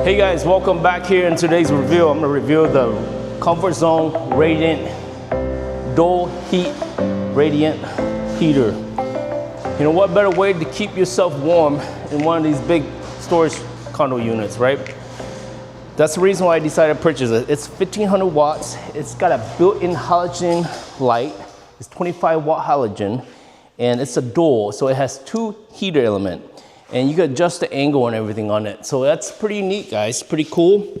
Hey guys, welcome back here in today's review. I'm going to review the Comfort Zone Radiant Dual Heat Radiant Heater. You know what better way to keep yourself warm in one of these big storage condo units, right? That's the reason why I decided to purchase it. It's 1500 watts. It's got a built-in halogen light. It's 25 watt halogen, and it's a dual, so it has two heater elements. And you can adjust the angle and everything on it. So that's pretty neat, guys, pretty cool.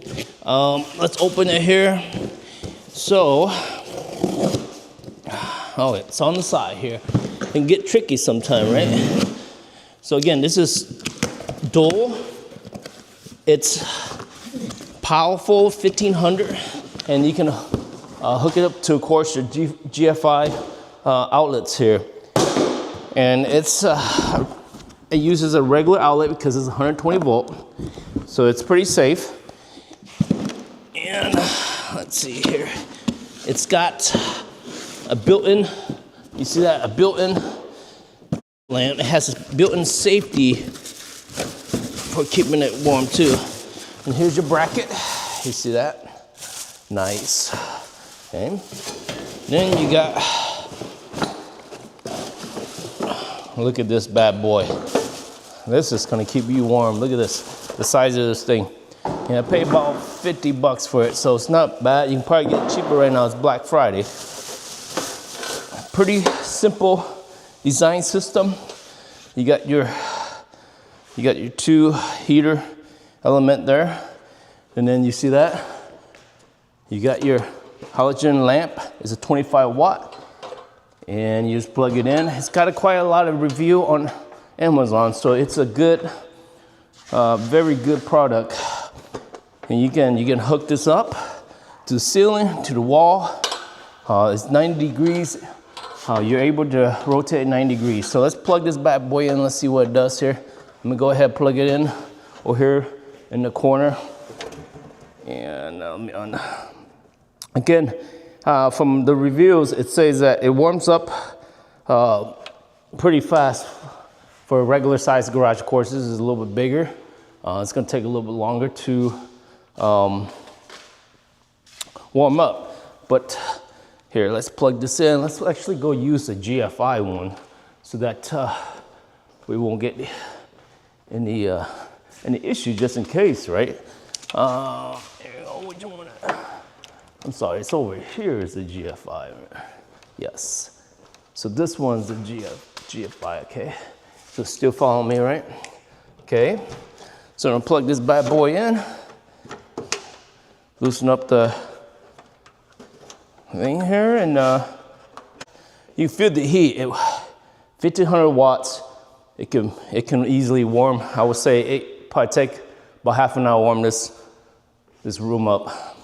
Let's open it here. So, oh, it's on the side here. It can get tricky sometime, right? So again, this is dual. It's powerful, 1500, and you can hook it up to, of course, your GFI outlets here. And it uses a regular outlet because it's 120 volt, so it's pretty safe. And let's see here, it's got a built-in, you see that, a built-in lamp. It has a built-in safety for keeping it warm too. And here's your bracket, you see that? Nice. Okay. Then you got, look at this bad boy. This is gonna keep you warm. Look at this, the size of this thing. And I paid about 50 bucks for it, so it's not bad. You can probably get it cheaper right now. It's Black Friday. Pretty simple design system. You got your two heater element there, and then you see that you got your halogen lamp. It's a 25 watt, and you just plug it in. It's got quite a lot of review on Amazon, so it's a good, very good product. And you can hook this up to the ceiling, to the wall. It's 90 degrees. You're able to rotate 90 degrees. So let's plug this bad boy in. Let's see what it does here. I'm gonna go ahead and plug it in over here in the corner. And again, from the reviews, it says that it warms up pretty fast. For a regular size garage, of course, this is a little bit bigger. It's gonna take a little bit longer to warm up. But here, let's plug this in. Let's actually go use the GFI one so that we won't get any issues just in case, right? There you go, which one? I'm sorry, it's over here is the GFI. Yes. So this one's the GFI, okay? So still follow me, right? Okay. So I'm gonna plug this bad boy in, loosen up the thing here, and you feel the heat. 1500 watts. It can easily warm. I would say it probably take about half an hour to warm this room up.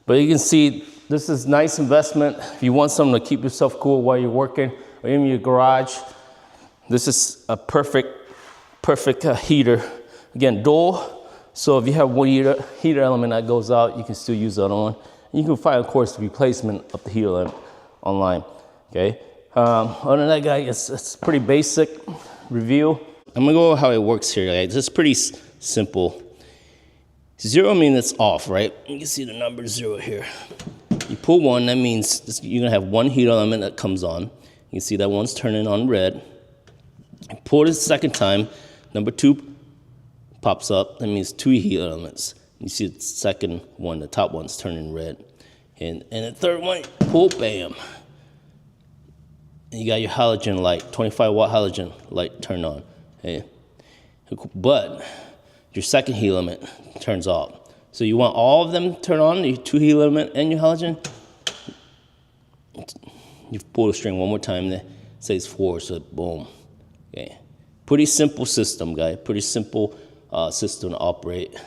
But you can see this is nice investment. If you want something to keep yourself cool while you're working or in your garage, this is a perfect heater. Again, dual. So if you have one heater element that goes out, you can still use the other one. You can find, of course, the replacement of the heater element online. Okay. Other than that, guys, it's pretty basic review. I'm gonna go over how it works here, guys. It's pretty simple. 0 means it's off, right? You can see the number 0 here. You pull 1, that means you're gonna have one heater element that comes on. You can see that one's turning on red. You pull it a second time, number 2 pops up. That means 2 heat elements. You see the second one, the top one's turning red. And the third one, pull, bam. And you got your halogen light, 25 watt halogen light turned on. Okay. But your second heat element turns off. So you want all of them turned on, your 2 heat element and your halogen. You pull the string one more time, it says 4, so boom. Okay. Pretty simple system, guys. Pretty simple system to operate,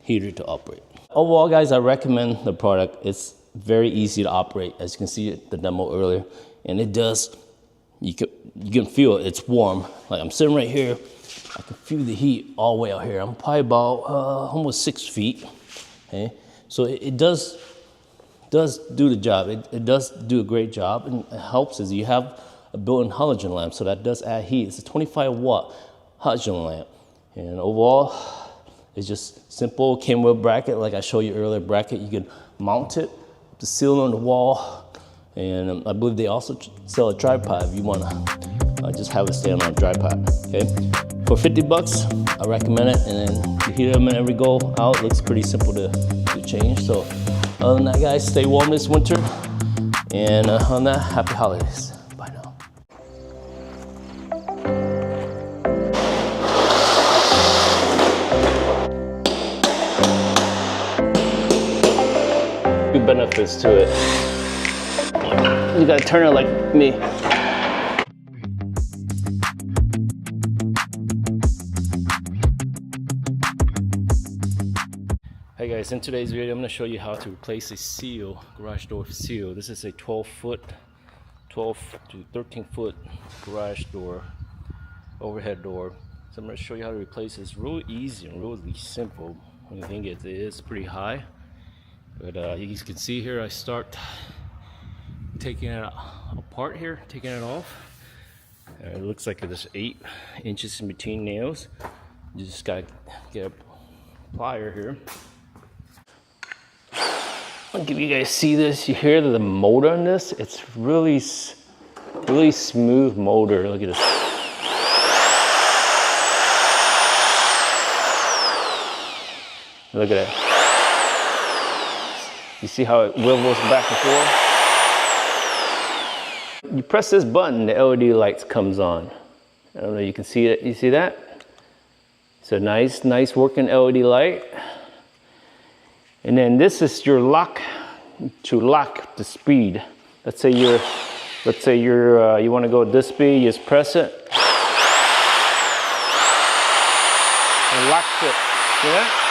heater to operate. Overall, guys, I recommend the product. It's very easy to operate, as you can see the demo earlier. And it does, you can feel it, it's warm. Like I'm sitting right here, I can feel the heat all the way out here. I'm probably about almost 6 feet, okay? So it does do the job. It does do a great job, and it helps as you have a built-in halogen lamp, so that does add heat. It's a 25 watt halogen lamp, and overall, It's just simple, came with a bracket, like I showed you earlier, bracket. You can mount it, the seal on the wall, and I believe they also sell a tripod if you wanna just have it stand on a tripod, okay? For 50 bucks, I recommend it, and then you heat them in every go out. It looks pretty simple to change. So other than that, guys, stay warm this winter, and on that, happy holidays. Bye now. Few benefits to it. You gotta turn it like me. Hey guys, in today's video, I'm gonna show you how to replace a seal, garage door seal. This is a 12 to 13 foot garage door, overhead door. So I'm gonna show you how to replace this. Real easy and really simple. Only thing is, it is pretty high. But you guys can see here, I start taking it apart here, taking it off. It looks like there's 8 inches in between nails. You just gotta get a plier here. I'll give you guys see this. You hear the motor on this? It's really smooth motor. Look at this. Look at that. You see how it wibbles back and forth? You press this button, the LED lights comes on. I don't know, you can see it. You see that? It's a nice working LED light. And then this is your lock to lock the speed. Let's say you want to go at this speed. You just press it and locks it. See that?